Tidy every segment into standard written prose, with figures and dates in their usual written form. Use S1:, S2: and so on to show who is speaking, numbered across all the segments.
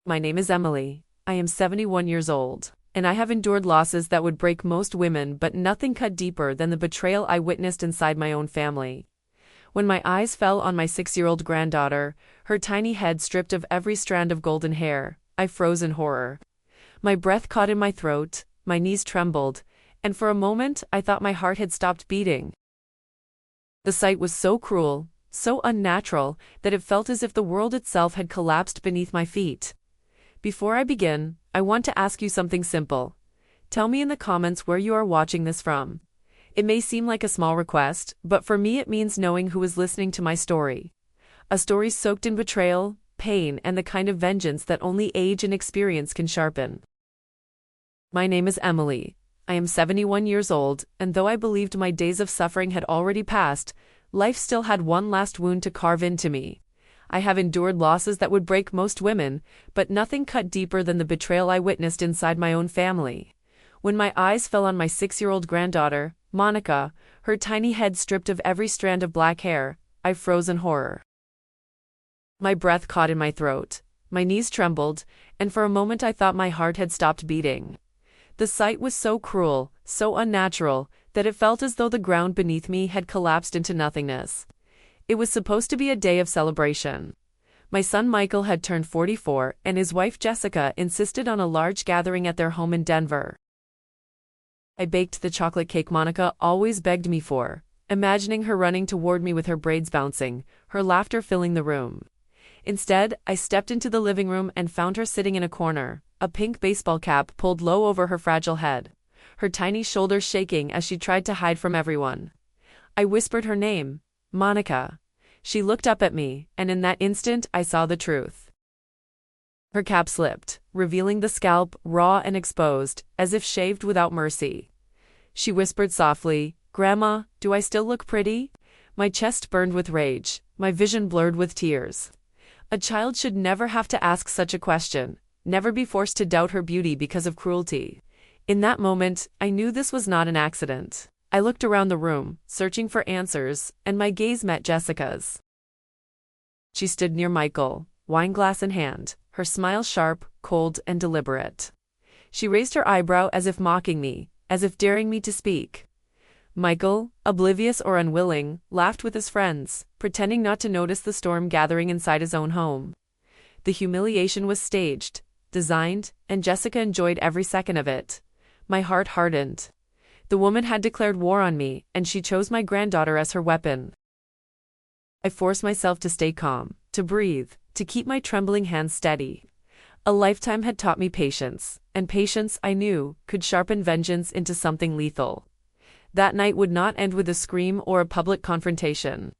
S1: My name is Emily. I am 71 years old, and I have endured losses that would break most women, but nothing cut deeper than the betrayal I witnessed inside my own family. When my eyes fell on my 6-year-old granddaughter, her tiny head stripped of every strand of golden hair, I froze in horror. My breath caught in my throat, my knees trembled, and for a moment I thought my heart had stopped beating. The sight was so cruel, so unnatural, that it felt as if the world itself had collapsed beneath my feet. Before I begin, I want to ask you something simple. Tell me in the comments where you are watching this from. It may seem like a small request, but for me it means knowing who is listening to my story. A story soaked in betrayal, pain, and the kind of vengeance that only age and experience can sharpen. My name is Emily. I am 71 years old, and though I believed my days of suffering had already passed, life still had one last wound to carve into me. I have endured losses that would break most women, but nothing cut deeper than the betrayal I witnessed inside my own family. When my eyes fell on my 6-year-old granddaughter, Monica, her tiny head stripped of every strand of black hair, I froze in horror. My breath caught in my throat, my knees trembled, and for a moment I thought my heart had stopped beating. The sight was so cruel, so unnatural, that it felt as though the ground beneath me had collapsed into nothingness. It was supposed to be a day of celebration. My son Michael had turned 44, and his wife Jessica insisted on a large gathering at their home in Denver. I baked the chocolate cake Monica always begged me for, imagining her running toward me with her braids bouncing, her laughter filling the room. Instead, I stepped into the living room and found her sitting in a corner, a pink baseball cap pulled low over her fragile head, her tiny shoulders shaking as she tried to hide from everyone. I whispered her name, Monica. She looked up at me, and in that instant I saw the truth. Her cap slipped, revealing the scalp, raw and exposed, as if shaved without mercy. She whispered softly, "Grandma, do I still look pretty?" My chest burned with rage, my vision blurred with tears. A child should never have to ask such a question, never be forced to doubt her beauty because of cruelty. In that moment, I knew this was not an accident. I looked around the room, searching for answers, and my gaze met Jessica's. She stood near Michael, wineglass in hand, her smile sharp, cold, and deliberate. She raised her eyebrow as if mocking me, as if daring me to speak. Michael, oblivious or unwilling, laughed with his friends, pretending not to notice the storm gathering inside his own home. The humiliation was staged, designed, and Jessica enjoyed every second of it. My heart hardened. The woman had declared war on me, and she chose my granddaughter as her weapon. I forced myself to stay calm, to breathe, to keep my trembling hands steady. A lifetime had taught me patience, and patience, I knew, could sharpen vengeance into something lethal. That night would not end with a scream or a public confrontation.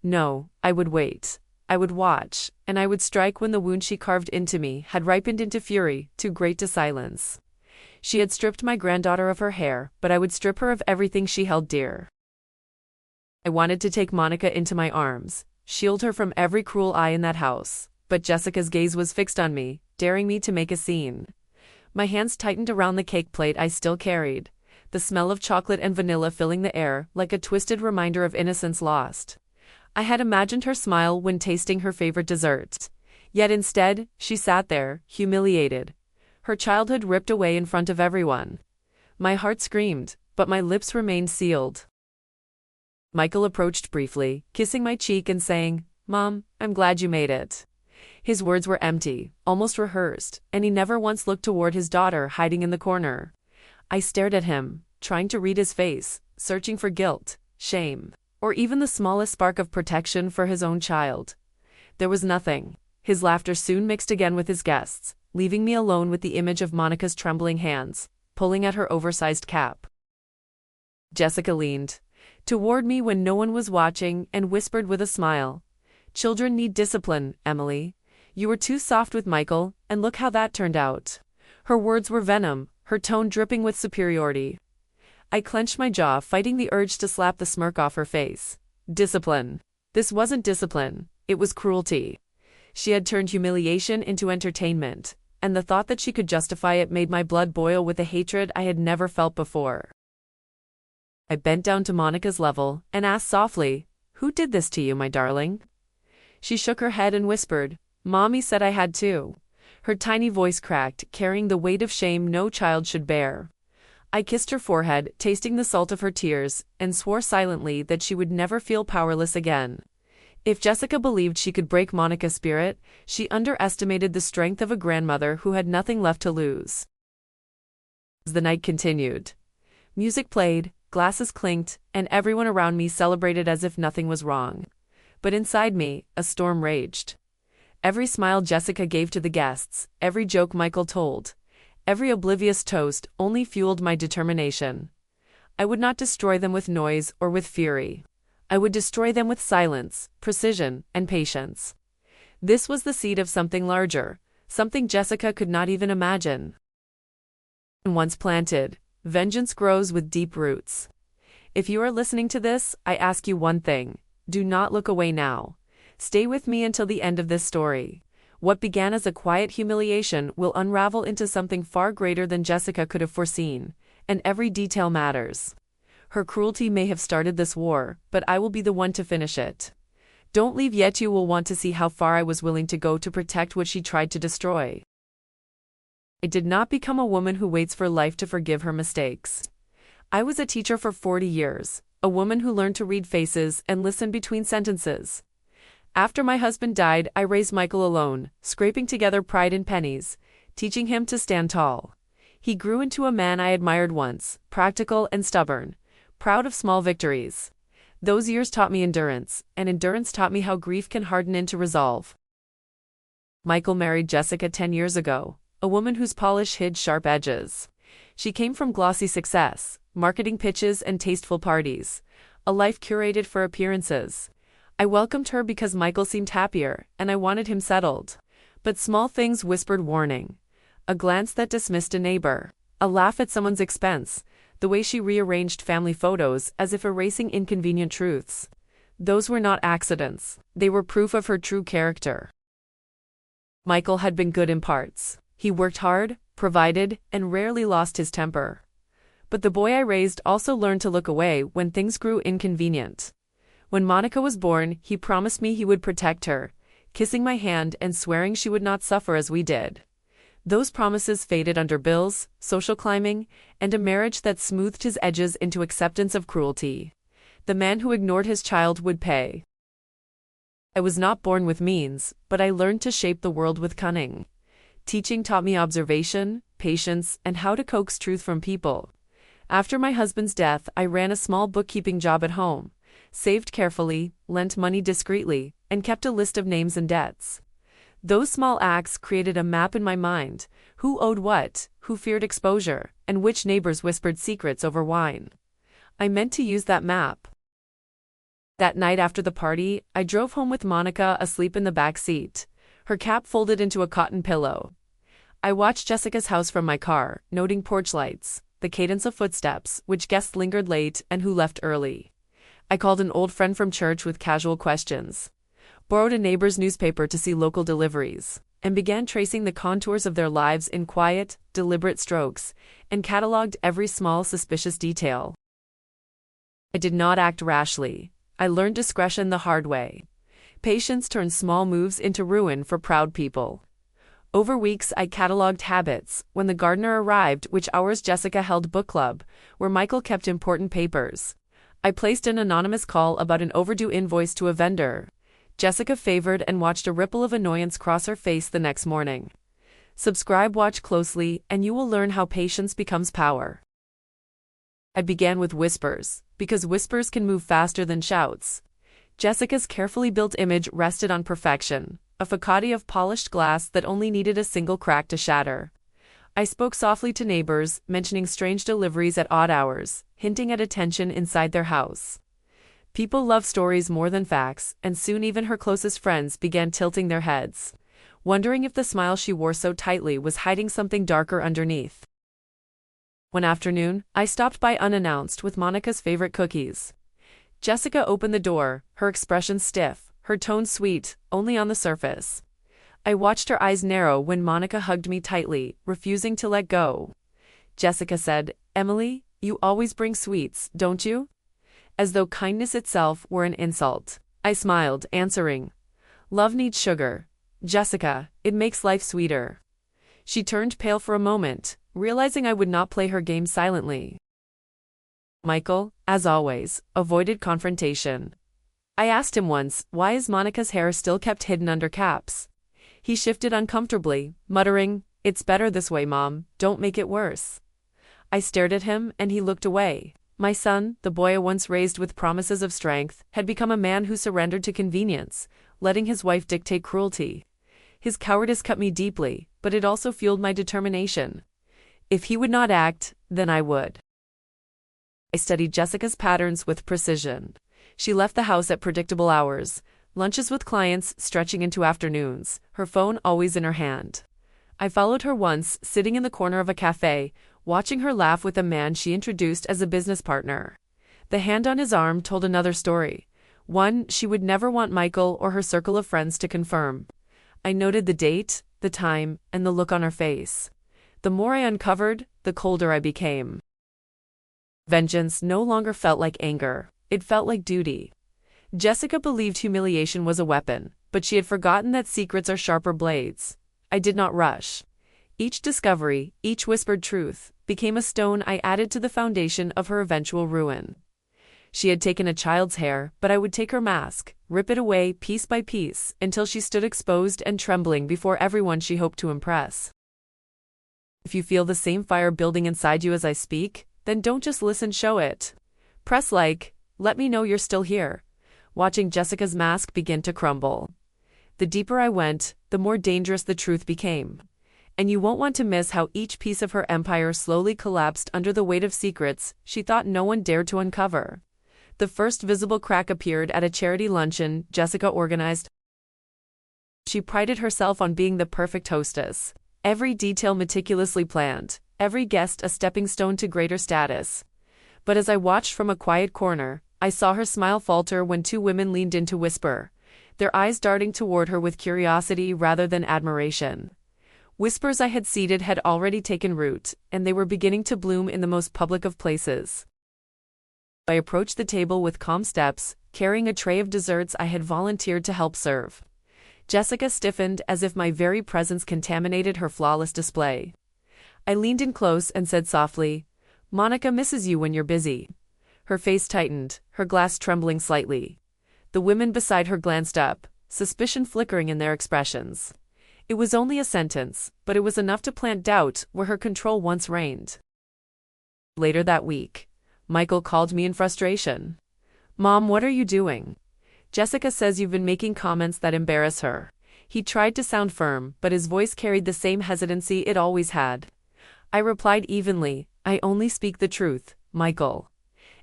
S1: No, I would wait. I would watch, and I would strike when the wound she carved into me had ripened into fury, too great to silence. She had stripped my granddaughter of her hair, but I would strip her of everything she held dear. I wanted to take Monica into my arms, shield her from every cruel eye in that house, but Jessica's gaze was fixed on me, daring me to make a scene. My hands tightened around the cake plate I still carried, the smell of chocolate and vanilla filling the air like a twisted reminder of innocence lost. I had imagined her smile when tasting her favorite dessert. Yet instead, she sat there, humiliated. Her childhood ripped away in front of everyone. My heart screamed, but my lips remained sealed. Michael approached briefly, kissing my cheek and saying, "Mom, I'm glad you made it." His words were empty, almost rehearsed, and he never once looked toward his daughter hiding in the corner. I stared at him, trying to read his face, searching for guilt, shame, or even the smallest spark of protection for his own child. There was nothing. His laughter soon mixed again with his guests, leaving me alone with the image of Monica's trembling hands, pulling at her oversized cap. Jessica leaned toward me when no one was watching and whispered with a smile, "Children need discipline, Emily. You were too soft with Michael, and look how that turned out." Her words were venom, her tone dripping with superiority. I clenched my jaw, fighting the urge to slap the smirk off her face. Discipline. This wasn't discipline, it was cruelty. She had turned humiliation into entertainment, and the thought that she could justify it made my blood boil with a hatred I had never felt before. I bent down to Monica's level and asked softly, "Who did this to you, my darling?" She shook her head and whispered, "Mommy said I had to." Her tiny voice cracked, carrying the weight of shame no child should bear. I kissed her forehead, tasting the salt of her tears, and swore silently that she would never feel powerless again. If Jessica believed she could break Monica's spirit, she underestimated the strength of a grandmother who had nothing left to lose. As the night continued, music played, glasses clinked, and everyone around me celebrated as if nothing was wrong. But inside me, a storm raged. Every smile Jessica gave to the guests, every joke Michael told, every oblivious toast only fueled my determination. I would not destroy them with noise or with fury. I would destroy them with silence, precision, and patience. This was the seed of something larger, something Jessica could not even imagine. Once planted, vengeance grows with deep roots. If you are listening to this, I ask you one thing: do not look away now. Stay with me until the end of this story. What began as a quiet humiliation will unravel into something far greater than Jessica could have foreseen, and every detail matters. Her cruelty may have started this war, but I will be the one to finish it. Don't leave yet, you will want to see how far I was willing to go to protect what she tried to destroy. I did not become a woman who waits for life to forgive her mistakes. I was a teacher for 40 years, a woman who learned to read faces and listen between sentences. After my husband died, I raised Michael alone, scraping together pride in pennies, teaching him to stand tall. He grew into a man I admired once, practical and stubborn, proud of small victories. Those years taught me endurance, and endurance taught me how grief can harden into resolve. Michael married Jessica 10 years ago, a woman whose polish hid sharp edges. She came from glossy success, marketing pitches and tasteful parties, a life curated for appearances. I welcomed her because Michael seemed happier, and I wanted him settled. But small things whispered warning. A glance that dismissed a neighbor, a laugh at someone's expense, the way she rearranged family photos as if erasing inconvenient truths. Those were not accidents, they were proof of her true character. Michael had been good in parts. He worked hard, provided, and rarely lost his temper. But the boy I raised also learned to look away when things grew inconvenient. When Monica was born, he promised me he would protect her, kissing my hand and swearing she would not suffer as we did. Those promises faded under bills, social climbing, and a marriage that smoothed his edges into acceptance of cruelty. The man who ignored his child would pay. I was not born with means, but I learned to shape the world with cunning. Teaching taught me observation, patience, and how to coax truth from people. After my husband's death, I ran a small bookkeeping job at home, saved carefully, lent money discreetly, and kept a list of names and debts. Those small acts created a map in my mind: who owed what, who feared exposure, and which neighbors whispered secrets over wine. I meant to use that map. That night after the party, I drove home with Monica asleep in the back seat, her cap folded into a cotton pillow. I watched Jessica's house from my car, noting porch lights, the cadence of footsteps, which guests lingered late and who left early. I called an old friend from church with casual questions, borrowed a neighbor's newspaper to see local deliveries, and began tracing the contours of their lives in quiet, deliberate strokes, and cataloged every small suspicious detail. I did not act rashly. I learned discretion the hard way. Patience turns small moves into ruin for proud people. Over weeks I cataloged habits: when the gardener arrived, which hours Jessica held book club, where Michael kept important papers. I placed an anonymous call about an overdue invoice to a vendor. Jessica favored and watched a ripple of annoyance cross her face the next morning. Subscribe, watch closely, and you will learn how patience becomes power. I began with whispers, because whispers can move faster than shouts. Jessica's carefully built image rested on perfection, a facade of polished glass that only needed a single crack to shatter. I spoke softly to neighbors, mentioning strange deliveries at odd hours, hinting at a tension inside their house. People love stories more than facts, and soon even her closest friends began tilting their heads, wondering if the smile she wore so tightly was hiding something darker underneath. One afternoon, I stopped by unannounced with Monica's favorite cookies. Jessica opened the door, her expression stiff, her tone sweet, only on the surface. I watched her eyes narrow when Monica hugged me tightly, refusing to let go. Jessica said, "Emily, you always bring sweets, don't you?" As though kindness itself were an insult. I smiled, answering, "Love needs sugar. Jessica, it makes life sweeter." She turned pale for a moment, realizing I would not play her game silently. Michael, as always, avoided confrontation. I asked him once, why is Monica's hair still kept hidden under caps? He shifted uncomfortably, muttering, "It's better this way, Mom, don't make it worse." I stared at him, and he looked away. My son, the boy I once raised with promises of strength, had become a man who surrendered to convenience, letting his wife dictate cruelty. His cowardice cut me deeply, but it also fueled my determination. If he would not act, then I would. I studied Jessica's patterns with precision. She left the house at predictable hours, lunches with clients stretching into afternoons, her phone always in her hand. I followed her once, sitting in the corner of a cafe, watching her laugh with a man she introduced as a business partner. The hand on his arm told another story, one she would never want Michael or her circle of friends to confirm. I noted the date, the time, and the look on her face. The more I uncovered, the colder I became. Vengeance no longer felt like anger, it felt like duty. Jessica believed humiliation was a weapon, but she had forgotten that secrets are sharper blades. I did not rush. Each discovery, each whispered truth, became a stone I added to the foundation of her eventual ruin. She had taken a child's hair, but I would take her mask, rip it away piece by piece, until she stood exposed and trembling before everyone she hoped to impress. If you feel the same fire building inside you as I speak, then don't just listen, show it. Press like, let me know you're still here. Watching Jessica's mask begin to crumble. The deeper I went, the more dangerous the truth became. And you won't want to miss how each piece of her empire slowly collapsed under the weight of secrets she thought no one dared to uncover. The first visible crack appeared at a charity luncheon Jessica organized. She prided herself on being the perfect hostess. Every detail meticulously planned, every guest a stepping stone to greater status. But as I watched from a quiet corner, I saw her smile falter when two women leaned in to whisper, their eyes darting toward her with curiosity rather than admiration. Whispers I had seeded had already taken root, and they were beginning to bloom in the most public of places. I approached the table with calm steps, carrying a tray of desserts I had volunteered to help serve. Jessica stiffened as if my very presence contaminated her flawless display. I leaned in close and said softly, "Monica misses you when you're busy." Her face tightened, her glass trembling slightly. The women beside her glanced up, suspicion flickering in their expressions. It was only a sentence, but it was enough to plant doubt where her control once reigned. Later that week, Michael called me in frustration. "Mom, what are you doing? Jessica says you've been making comments that embarrass her." He tried to sound firm, but his voice carried the same hesitancy it always had. I replied evenly, "I only speak the truth, Michael.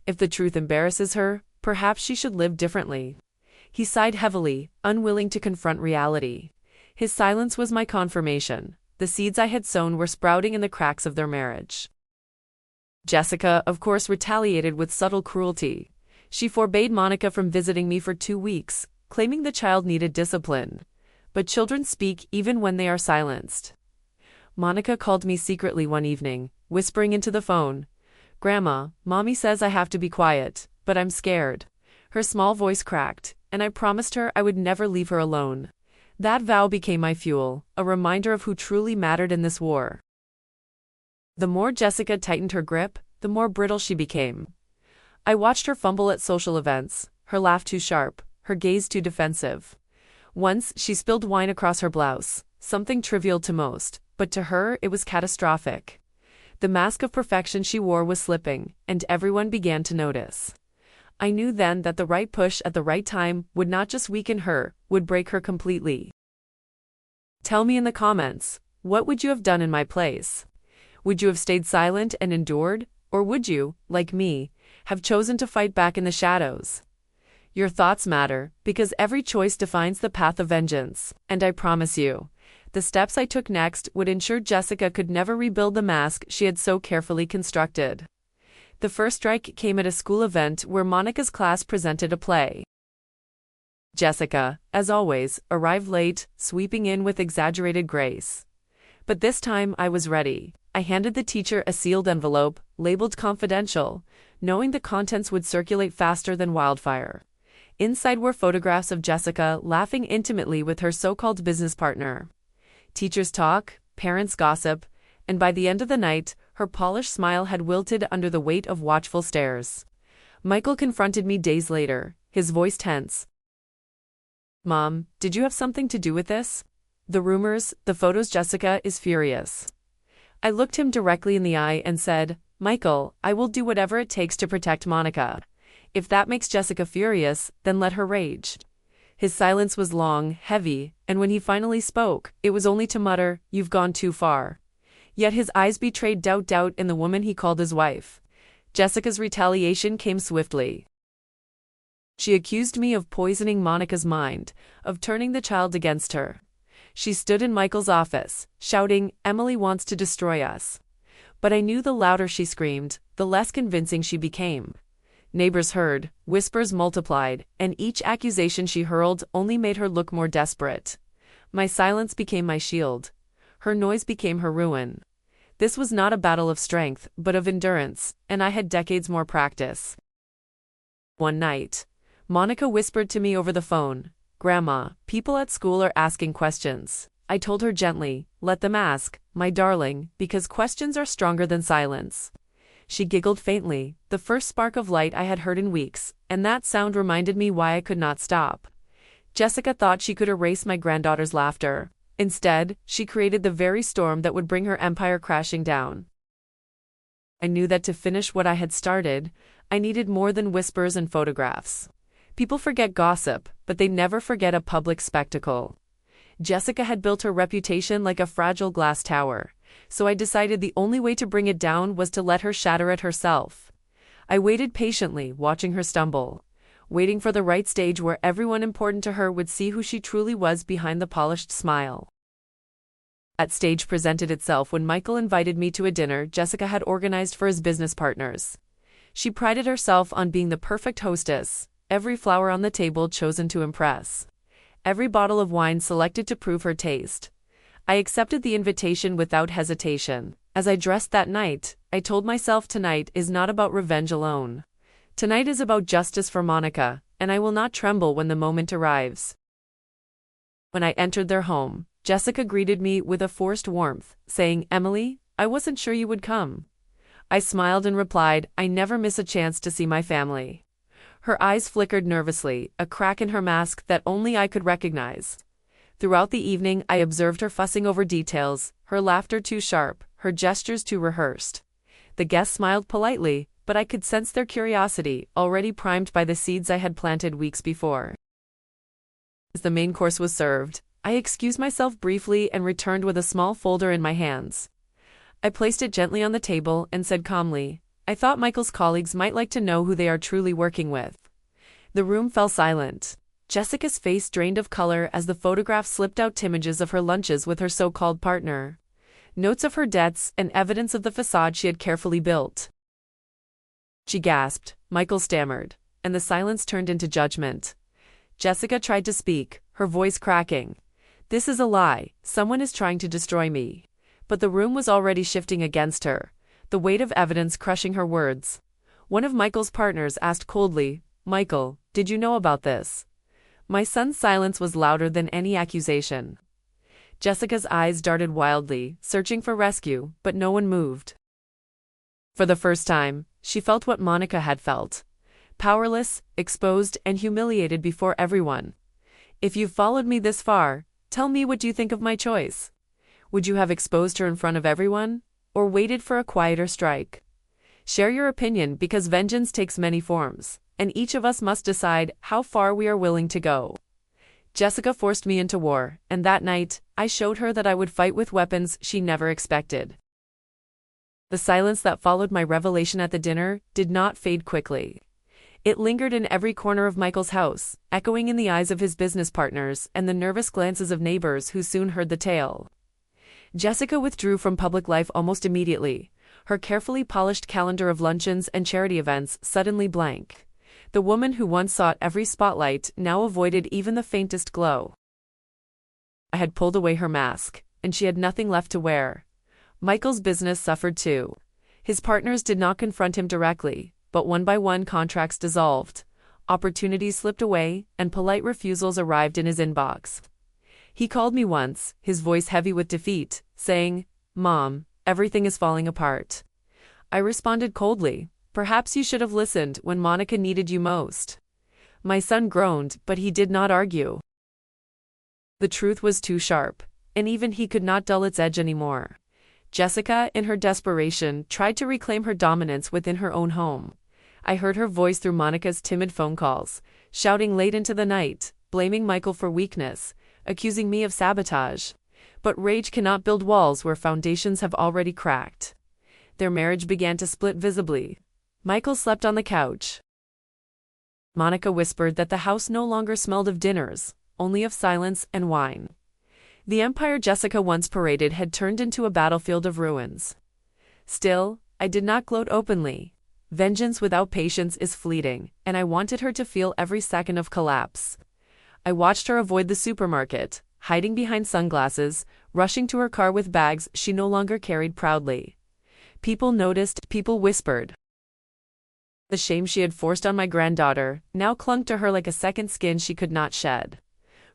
S1: If the truth embarrasses her, perhaps she should live differently." He sighed heavily, unwilling to confront reality. His silence was my confirmation. The seeds I had sown were sprouting in the cracks of their marriage. Jessica, of course, retaliated with subtle cruelty. She forbade Monica from visiting me for 2 weeks, claiming the child needed discipline. But children speak even when they are silenced. Monica called me secretly one evening, whispering into the phone, "Grandma, Mommy says I have to be quiet, but I'm scared." Her small voice cracked, and I promised her I would never leave her alone. That vow became my fuel, a reminder of who truly mattered in this war. The more Jessica tightened her grip, the more brittle she became. I watched her fumble at social events, her laugh too sharp, her gaze too defensive. Once she spilled wine across her blouse, something trivial to most, but to her it was catastrophic. The mask of perfection she wore was slipping, and everyone began to notice. I knew then that the right push at the right time would not just weaken her, would break her completely. Tell me in the comments, what would you have done in my place? Would you have stayed silent and endured, or would you, like me, have chosen to fight back in the shadows? Your thoughts matter, because every choice defines the path of vengeance, and I promise you, the steps I took next would ensure Jessica could never rebuild the mask she had so carefully constructed. The first strike came at a school event where Monica's class presented a play. Jessica, as always, arrived late, sweeping in with exaggerated grace. But this time I was ready. I handed the teacher a sealed envelope, labeled confidential, knowing the contents would circulate faster than wildfire. Inside were photographs of Jessica laughing intimately with her so-called business partner. Teachers talk, parents' gossip, and by the end of the night, her polished smile had wilted under the weight of watchful stares. Michael confronted me days later, his voice tense. "Mom, did you have something to do with this? The rumors, the photos." Jessica is furious. I looked him directly in the eye and said, "Michael, I will do whatever it takes to protect Monica. If that makes Jessica furious, then let her rage." His silence was long, heavy, and when he finally spoke, it was only to mutter, "You've gone too far." Yet his eyes betrayed doubt in the woman he called his wife. Jessica's retaliation came swiftly. She accused me of poisoning Monica's mind, of turning the child against her. She stood in Michael's office, shouting, "Emily wants to destroy us." But I knew the louder she screamed, the less convincing she became. Neighbors heard, whispers multiplied, and each accusation she hurled only made her look more desperate. My silence became my shield. Her noise became her ruin. This was not a battle of strength, but of endurance, and I had decades more practice. One night, Monica whispered to me over the phone, "Grandma, people at school are asking questions." I told her gently, "Let them ask, my darling, because questions are stronger than silence." She giggled faintly, the first spark of light I had heard in weeks, and that sound reminded me why I could not stop. Jessica thought she could erase my granddaughter's laughter. Instead, she created the very storm that would bring her empire crashing down. I knew that to finish what I had started, I needed more than whispers and photographs. People forget gossip, but they never forget a public spectacle. Jessica had built her reputation like a fragile glass tower, so I decided the only way to bring it down was to let her shatter it herself. I waited patiently, watching her stumble, waiting for the right stage where everyone important to her would see who she truly was behind the polished smile. That stage presented itself when Michael invited me to a dinner Jessica had organized for his business partners. She prided herself on being the perfect hostess, every flower on the table chosen to impress, every bottle of wine selected to prove her taste. I accepted the invitation without hesitation. As I dressed that night, I told myself tonight is not about revenge alone. Tonight is about justice for Monica, and I will not tremble when the moment arrives. When I entered their home, Jessica greeted me with a forced warmth, saying, "Emily, I wasn't sure you would come." I smiled and replied, "I never miss a chance to see my family." Her eyes flickered nervously, a crack in her mask that only I could recognize. Throughout the evening I observed her fussing over details, her laughter too sharp, her gestures too rehearsed. The guests smiled politely, but I could sense their curiosity, already primed by the seeds I had planted weeks before. As the main course was served, I excused myself briefly and returned with a small folder in my hands. I placed it gently on the table and said calmly, "I thought Michael's colleagues might like to know who they are truly working with." The room fell silent. Jessica's face drained of color as the photograph slipped out images of her lunches with her so-called partner, notes of her debts and evidence of the facade she had carefully built. She gasped, Michael stammered, and the silence turned into judgment. Jessica tried to speak, her voice cracking. "This is a lie, someone is trying to destroy me." But the room was already shifting against her, the weight of evidence crushing her words. One of Michael's partners asked coldly, "Michael, did you know about this?" My son's silence was louder than any accusation. Jessica's eyes darted wildly, searching for rescue, but no one moved. For the first time, she felt what Monica had felt. Powerless, exposed, and humiliated before everyone. "If you've followed me this far, tell me what you think of my choice. Would you have exposed her in front of everyone, or waited for a quieter strike? Share your opinion because vengeance takes many forms, and each of us must decide how far we are willing to go." Jessica forced me into war, and that night, I showed her that I would fight with weapons she never expected. The silence that followed my revelation at the dinner did not fade quickly. It lingered in every corner of Michael's house, echoing in the eyes of his business partners and the nervous glances of neighbors who soon heard the tale. Jessica withdrew from public life almost immediately, her carefully polished calendar of luncheons and charity events suddenly blank. The woman who once sought every spotlight now avoided even the faintest glow. I had pulled away her mask, and she had nothing left to wear. Michael's business suffered too. His partners did not confront him directly, but one by one contracts dissolved, opportunities slipped away, and polite refusals arrived in his inbox. He called me once, his voice heavy with defeat, saying, "Mom, everything is falling apart." I responded coldly, "Perhaps you should have listened when Monica needed you most." My son groaned, but he did not argue. The truth was too sharp, and even he could not dull its edge anymore. Jessica, in her desperation, tried to reclaim her dominance within her own home. I heard her voice through Monica's timid phone calls, shouting late into the night, blaming Michael for weakness, accusing me of sabotage. But rage cannot build walls where foundations have already cracked. Their marriage began to split visibly. Michael slept on the couch. Monica whispered that the house no longer smelled of dinners, only of silence and wine. The empire Jessica once paraded had turned into a battlefield of ruins. Still, I did not gloat openly. Vengeance without patience is fleeting, and I wanted her to feel every second of collapse. I watched her avoid the supermarket, hiding behind sunglasses, rushing to her car with bags she no longer carried proudly. People noticed, people whispered. The shame she had forced on my granddaughter now clung to her like a second skin she could not shed.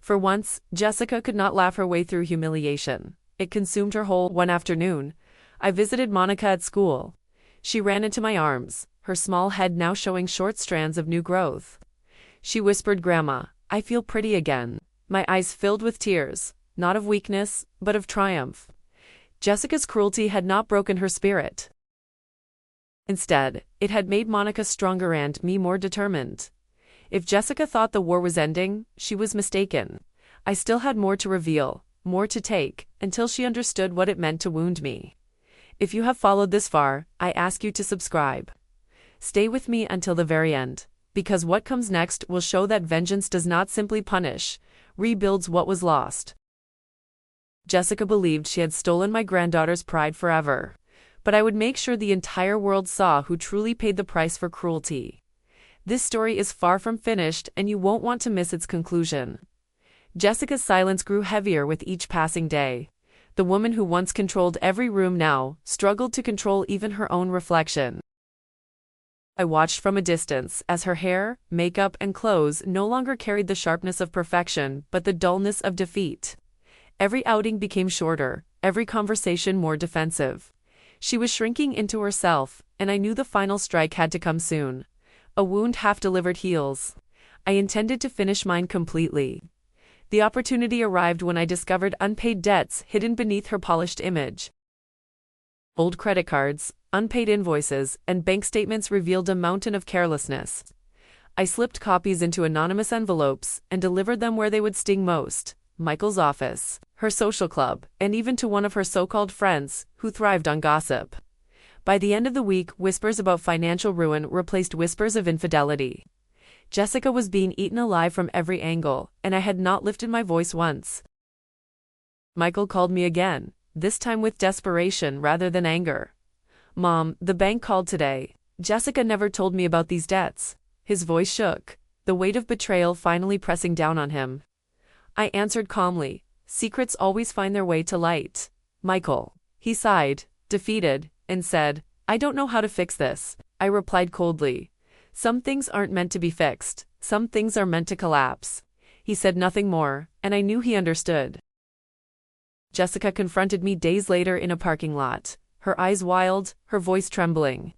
S1: For once, Jessica could not laugh her way through humiliation. It consumed her whole. One afternoon, I visited Monica at school. She ran into my arms, her small head now showing short strands of new growth. She whispered, "Grandma, I feel pretty again." My eyes filled with tears, not of weakness, but of triumph. Jessica's cruelty had not broken her spirit. Instead, it had made Monica stronger and me more determined. If Jessica thought the war was ending, she was mistaken. I still had more to reveal, more to take, until she understood what it meant to wound me. If you have followed this far, I ask you to subscribe. Stay with me until the very end, because what comes next will show that vengeance does not simply punish, rebuilds what was lost. Jessica believed she had stolen my granddaughter's pride forever, but I would make sure the entire world saw who truly paid the price for cruelty. This story is far from finished, and you won't want to miss its conclusion. Jessica's silence grew heavier with each passing day. The woman who once controlled every room now struggled to control even her own reflection. I watched from a distance as her hair, makeup, and clothes no longer carried the sharpness of perfection but the dullness of defeat. Every outing became shorter, every conversation more defensive. She was shrinking into herself, and I knew the final strike had to come soon. A wound half-delivered heals. I intended to finish mine completely. The opportunity arrived when I discovered unpaid debts hidden beneath her polished image. Old credit cards, unpaid invoices, and bank statements revealed a mountain of carelessness. I slipped copies into anonymous envelopes and delivered them where they would sting most: Michael's office, her social club, and even to one of her so-called friends, who thrived on gossip. By the end of the week, whispers about financial ruin replaced whispers of infidelity. Jessica was being eaten alive from every angle, and I had not lifted my voice once. Michael called me again, this time with desperation rather than anger. "Mom, the bank called today. Jessica never told me about these debts." His voice shook, the weight of betrayal finally pressing down on him. I answered calmly, "Secrets always find their way to light." "Michael." He sighed, defeated, and said, "I don't know how to fix this." I replied coldly, "Some things aren't meant to be fixed, some things are meant to collapse." He said nothing more, and I knew he understood. Jessica confronted me days later in a parking lot, her eyes wild, her voice trembling.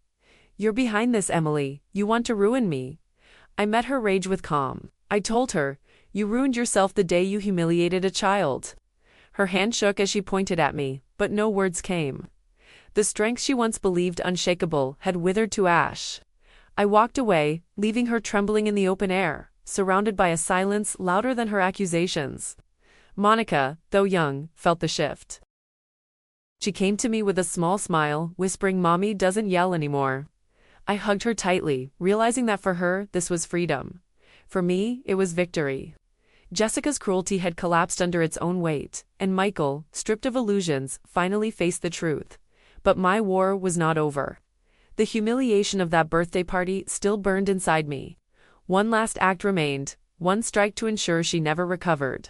S1: "You're behind this, Emily. You want to ruin me." I met her rage with calm. I told her, "You ruined yourself the day you humiliated a child." Her hand shook as she pointed at me, but no words came. The strength she once believed unshakable had withered to ash. I walked away, leaving her trembling in the open air, surrounded by a silence louder than her accusations. Monica, though young, felt the shift. She came to me with a small smile, whispering, "Mommy doesn't yell anymore." I hugged her tightly, realizing that for her, this was freedom. For me, it was victory. Jessica's cruelty had collapsed under its own weight, and Michael, stripped of illusions, finally faced the truth. But my war was not over. The humiliation of that birthday party still burned inside me. One last act remained, one strike to ensure she never recovered.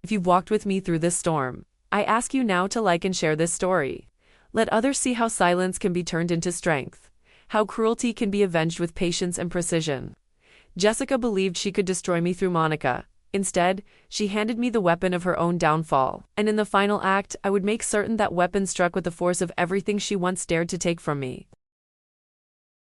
S1: If you've walked with me through this storm, I ask you now to like and share this story. Let others see how silence can be turned into strength, how cruelty can be avenged with patience and precision. Jessica believed she could destroy me through Monica. Instead, she handed me the weapon of her own downfall, and in the final act, I would make certain that weapon struck with the force of everything she once dared to take from me.